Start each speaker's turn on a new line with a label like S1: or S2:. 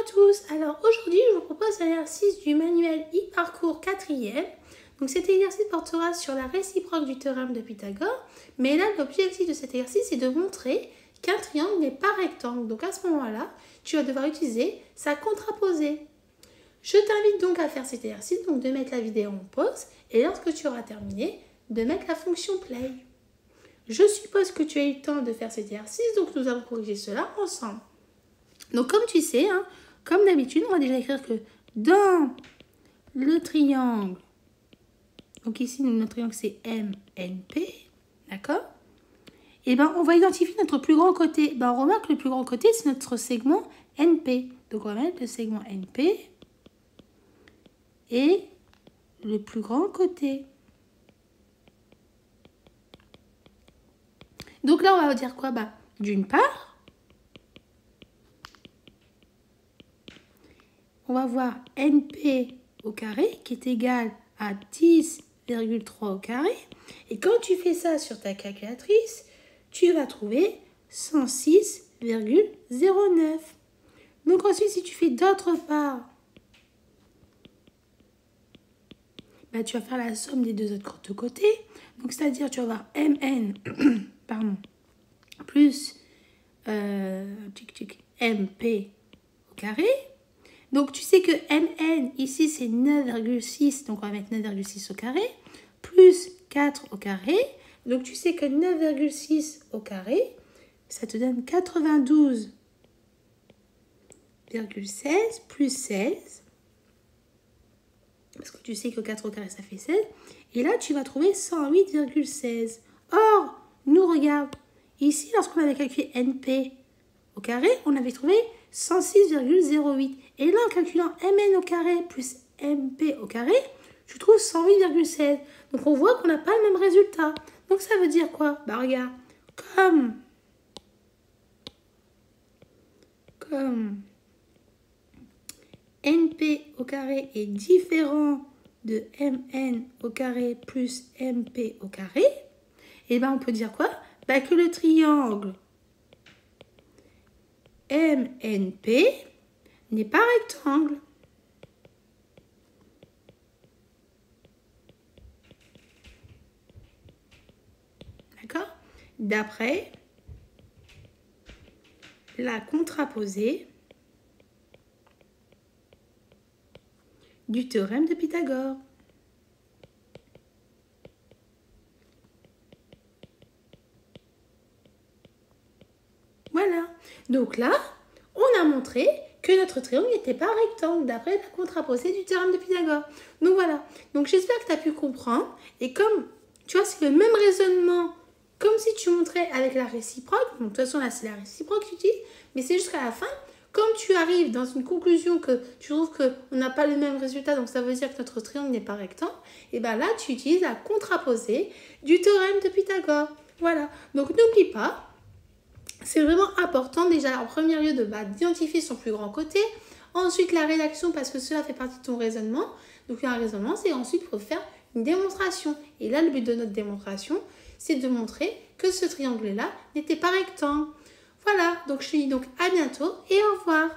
S1: à tous. Alors aujourd'hui, je vous propose l'exercice du manuel e-parcours 4e. Donc cet exercice portera sur la réciproque du théorème de Pythagore. Mais là, l'objectif de cet exercice est de montrer qu'un triangle n'est pas rectangle. Donc à ce moment-là, tu vas devoir utiliser sa contraposée. Je t'invite donc à faire cet exercice, donc de mettre la vidéo en pause et lorsque tu auras terminé, de mettre la fonction play. Je suppose que tu as eu le temps de faire cet exercice, donc nous allons corriger cela ensemble. Donc comme tu sais, comme d'habitude, on va déjà écrire que dans le triangle, donc ici notre triangle c'est MNP, d'accord? Et bien on va identifier notre plus grand côté. On remarque que le plus grand côté c'est notre segment NP. Donc on va mettre le segment NP et le plus grand côté. Donc là on va dire quoi? D'une part, on va voir NP au carré qui est égal à 10,3 au carré. Et quand tu fais ça sur ta calculatrice, tu vas trouver 106,09. Donc ensuite, si tu fais d'autre part, tu vas faire la somme des deux autres côtés. Donc c'est-à-dire tu vas avoir MN plus MP au carré. Donc, tu sais que MN, ici, c'est 9,6. Donc, on va mettre 9,6 au carré. Plus 4 au carré. Donc, tu sais que 9,6 au carré, ça te donne 92,16 plus 16. Parce que tu sais que 4 au carré, ça fait 16. Et là, tu vas trouver 108,16. Or, nous, regarde. Ici, lorsqu'on avait calculé NP au carré, on avait trouvé 106,08. Et là, en calculant MN au carré plus MP au carré, tu trouves 108,16. Donc, on voit qu'on n'a pas le même résultat. Donc, ça veut dire quoi? Regarde. Comme NP au carré est différent de MN au carré plus MP au carré, et on peut dire quoi? Que le triangle MNP n'est pas rectangle. D'accord? D'après la contraposée du théorème de Pythagore. Voilà. Donc là, on a montré que notre triangle n'était pas rectangle d'après la contraposée du théorème de Pythagore. Donc voilà. Donc j'espère que tu as pu comprendre. Et comme, tu vois, c'est le même raisonnement comme si tu montrais avec la réciproque. Donc de toute façon, là, c'est la réciproque que tu utilises. Mais c'est jusqu'à la fin. Comme tu arrives dans une conclusion que tu trouves qu'on n'a pas le même résultat, donc ça veut dire que notre triangle n'est pas rectangle, et là, tu utilises la contraposée du théorème de Pythagore. Voilà. Donc n'oublie pas. C'est vraiment important déjà en premier lieu d'identifier son plus grand côté. Ensuite la rédaction parce que cela fait partie de ton raisonnement. Donc un raisonnement c'est ensuite pour faire une démonstration. Et là le but de notre démonstration c'est de montrer que ce triangle là n'était pas rectangle. Voilà donc je te dis donc à bientôt et au revoir.